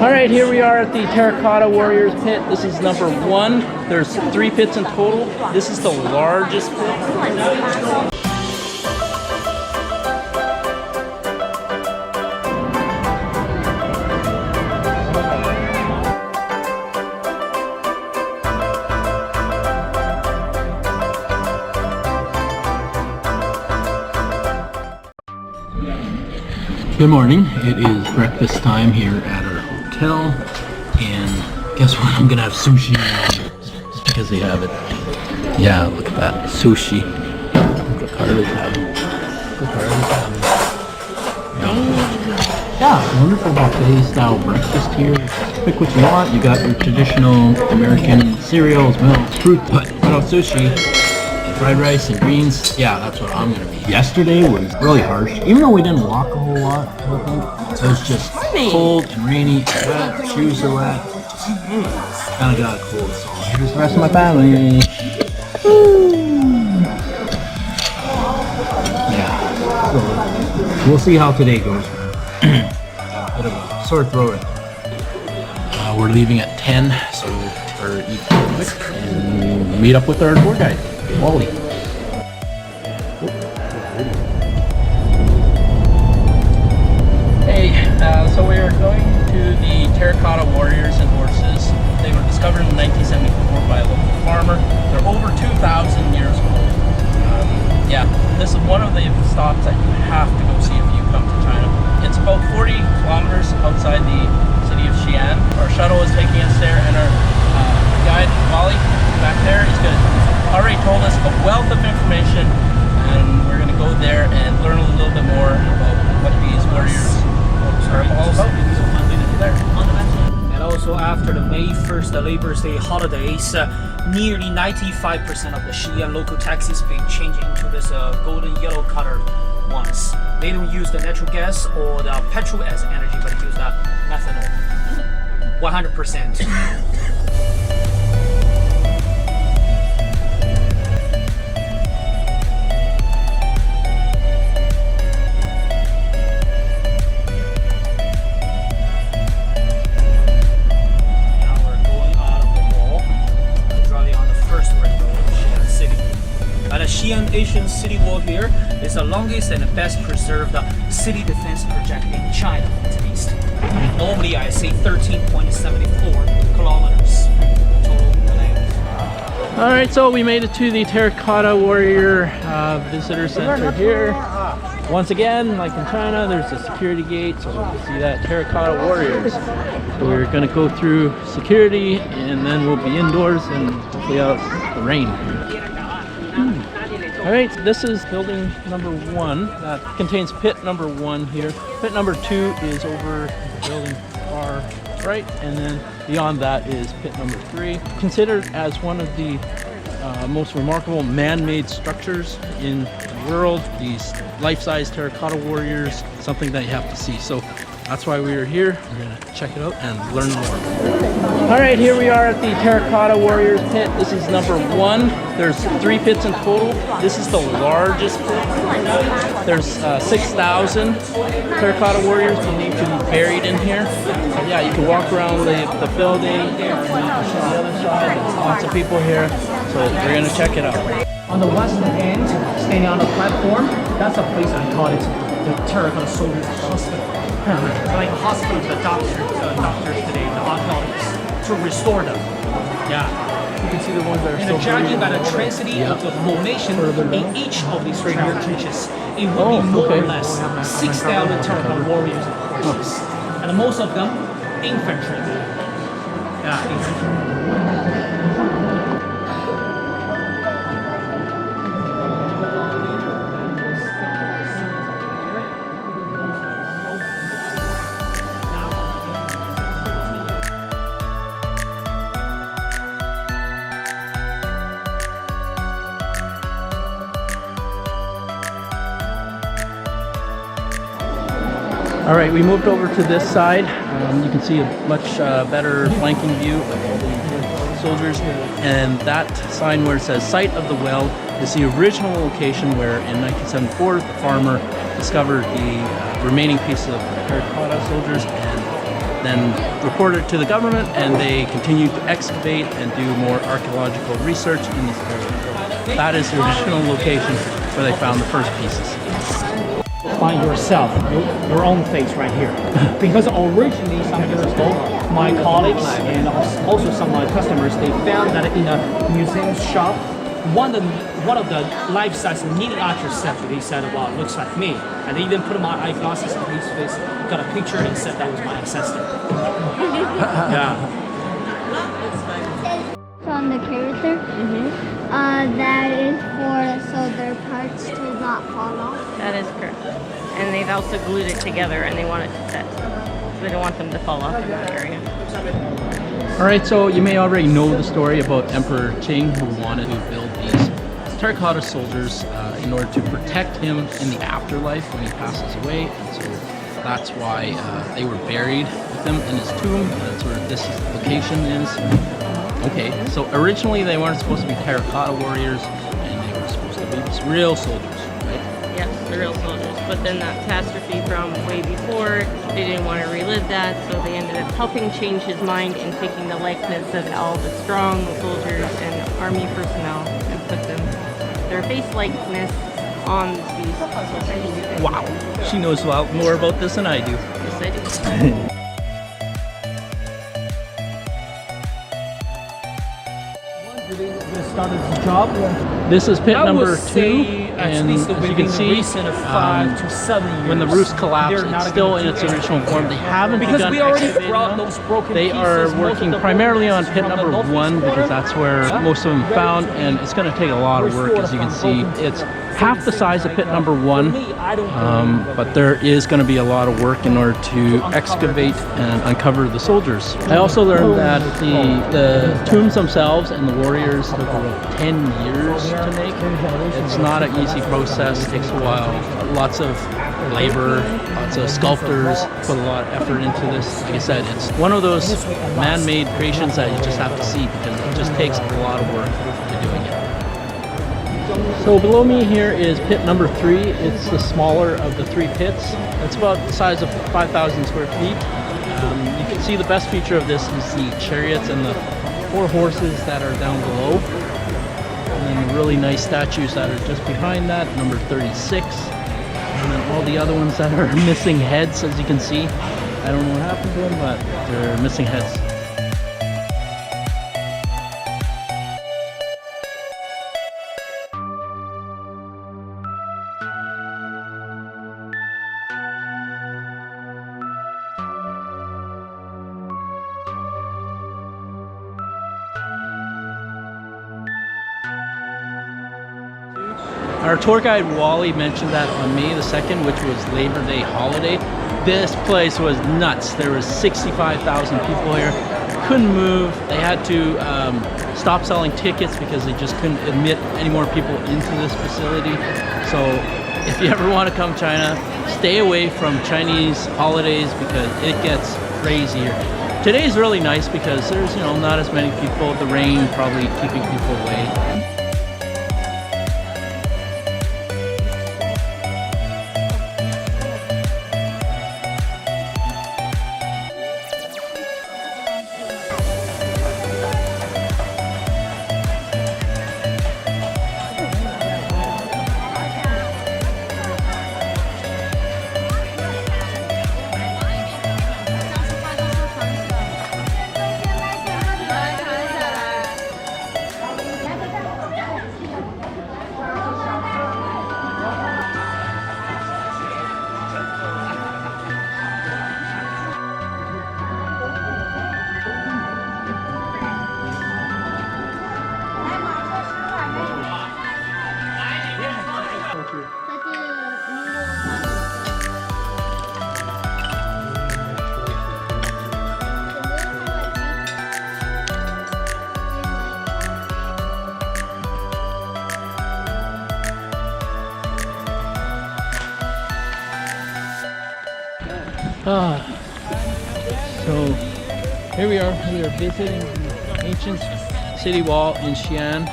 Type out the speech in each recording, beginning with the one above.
All right, here we are at the Terracotta Warriors pit. This is number 1. There's 3 pits in total. This is the largest pit. Good morning. It is breakfast time here at our hotel, and guess what? I'm gonna have sushi just because they have it. Yeah, look at that sushi. Look at Carly's having. Look at Carly's having. Yeah, wonderful buffet style breakfast here. Pick what you want. You got your traditional American cereals, milk, fruit, but no sushi. Fried rice and greens. Yeah, that's what I'm gonna be. Yesterday was really harsh, even though we didn't walk a whole lot. It was just cold and rainy, wet, shoes are wet. Just kind of got cold. So here's the rest of my family. Yeah, so we'll see how today goes. Bit of a sore throat. We're leaving at 10, so we're eating quick and meet up with our tour guide. Wally. Hey, so we are going to the Terracotta Warriors and horses. They were discovered in 1974 by a local farmer. They're over 2,000 years old. Yeah, this is one of the stops that you have to go see if you come to China. It's about 40 kilometers outside the city of Xi-an. Our shuttle is taking us there, and our guide, Wally, back there, he's good. Already told us a wealth of information, and we're going to go there and learn a little bit more about what these warriors are all about. And also after the May 1st Labor Day holidays, nearly 95% of the Xi-an local taxis being changed into this golden yellow color ones. They don't use the natural gas or the petrol as energy, but use the methanol. 100%. Xi-an Asian City Wall here is the longest and best preserved city defense project in China, at least. Normally I say 13.74 kilometers total length. Alright, so we made it to the Terracotta Warrior Visitor Center here. Once again, like in China, there's a security gate, so you can see that Terracotta Warriors. So we're going to go through security, and then we'll be indoors and hopefully out the rain. Alright, this is building number 1. That contains pit number 1 here. Pit number 2 is over the building far right, and then beyond that is pit number 3. Considered as one of the most remarkable man-made structures in the world. These life-size Terracotta Warriors, something that you have to see. So that's why we are here. We're going to check it out and learn more. Alright, here we are at the Terracotta Warriors pit. This is number 1. There's 3 pits in total. This is the largest pit. There's 6,000 Terracotta Warriors believed to be buried in here. So yeah, you can walk around the building, and you can see the other side. There's lots of people here. So we're going to check it out. On the western end, standing on the platform, that's a place I call it the Terracotta Soldiers Hospital. Like a hospital to the doctors today, the archaeologists, to restore them. Yeah. You can see the ones that are and judging by the intensity of the formation in each of these trenches, it will be more or less 6,000 Terracotta warriors and horses. And most of them, infantry. Yeah, infantry. All right, we moved over to this side. You can see a much better flanking view of all the soldiers. And that sign where it says Site of the Well is the original location where in 1974 the farmer discovered the remaining pieces of terracotta soldiers, and then reported to the government, and they continued to excavate and do more archaeological research in this area. So that is the original location where they found the first pieces. Find yourself, your own face right here. Because originally, some years ago, my colleagues and also some of my customers, they found that in a museum shop, one of the life-size miniature statue, they said, wow, it looks like me. And they even put my eyeglasses on his face, got a picture, and said that was my ancestor. Yeah. On the character, that is for so their parts to not fall off. That is correct. And they've also glued it together and they want it to set. So they don't want them to fall off in that area. Alright, so you may already know the story about Emperor Qing, who wanted to build these terracotta soldiers in order to protect him in the afterlife when he passes away. And so that's why they were buried with him in his tomb. That's where this location is. Okay, so originally they weren't supposed to be terracotta warriors, and they were supposed to be real soldiers, right? Yes, the real soldiers. But then that catastrophe from way before, they didn't want to relive that, so they ended up helping change his mind and taking the likeness of all the strong soldiers and army personnel and put their face likeness on these soldiers. Wow, she knows a lot more about this than I do. Yes, I do. Started the job. This is pit I number would 2, say at and least as you within can a see, recent of 5 to 7 years. when the roofs collapsed, they're not it's still gonna in its do original form. They haven't because begun we already excavating brought them. those broken They pieces, are most of working the primarily on pieces pit from the number northeast 1 because quarter. that's where most of them found, and it's going to take a lot of work. As you can see, it's half the size of pit number 1, but there is going to be a lot of work in order to excavate and uncover the soldiers. I also learned that the tombs themselves and the warriors took about 10 years to make. It's not an easy process, it takes a while. Lots of labor, lots of sculptors put a lot of effort into this. Like I said, it's one of those man-made creations that you just have to see because it just takes a lot of work to doing it. So below me here is pit number 3. It's the smaller of the 3 pits. It's about the size of 5,000 square feet. You can see the best feature of this is the chariots and the 4 horses that are down below. And then the really nice statues that are just behind that, number 36. And then all the other ones that are missing heads, as you can see. I don't know what happened to them, but they're missing heads. Our tour guide Wally mentioned that on May the 2nd, which was Labor Day holiday, this place was nuts. There was 65,000 people here. Couldn't move. They had to stop selling tickets because they just couldn't admit any more people into this facility. So if you ever want to come China, stay away from Chinese holidays because it gets crazy here. Today's really nice because there's not as many people. The rain probably keeping people away. So here we are visiting the ancient city wall in Xi-an.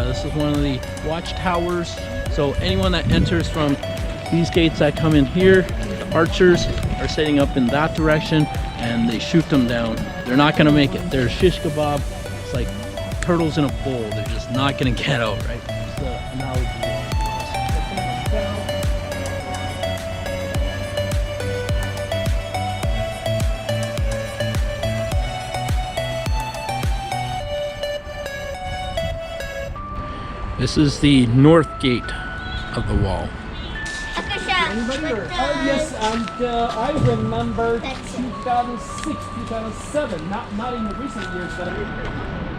This is one of the watchtowers. So anyone that enters from these gates that come in here, the archers are setting up in that direction, and they shoot them down. They're not gonna make it. They're shish kebab. It's like turtles in a bowl. They're just not gonna get out, right? It's the analogy. This is the north gate of the wall. Yes, and I remember 2006, 2007, not in the recent years, but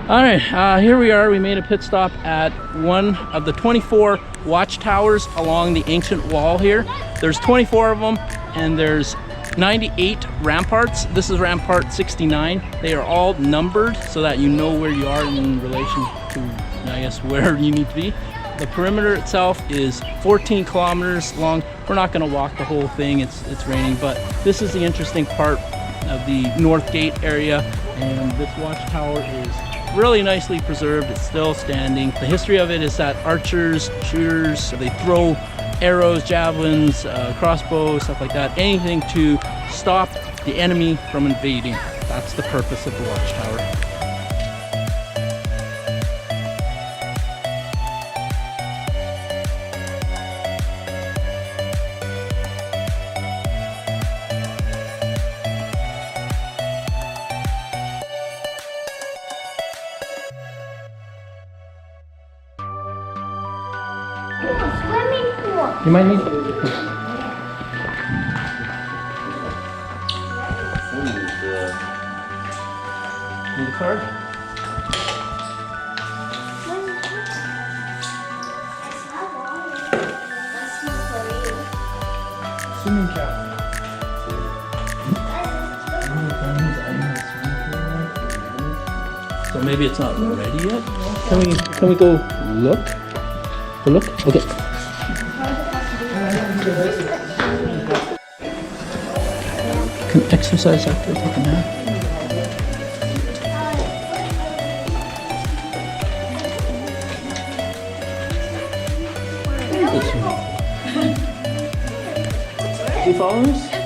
All right, here we are. We made a pit stop at one of the 24 watchtowers along the ancient wall here. There's 24 of them, and there's 98 ramparts. This is rampart 69. They are all numbered so that you know where you are in relation to, I guess, where you need to be. The perimeter itself is 14 kilometers long. We're not going to walk the whole thing. It's raining, but this is the interesting part of the north gate area, and this watchtower is really nicely preserved. It's still standing. The history of it is that archers, shooters, they throw arrows, javelins, crossbows, stuff like that, anything to stop the enemy from invading. That's the purpose of the watchtower. Swimming pool. You might need Need a card? Swimming cap. So maybe it's not ready yet. Can we go look? Go look? Okay. Can exercise after taking a nap. Do you follow us?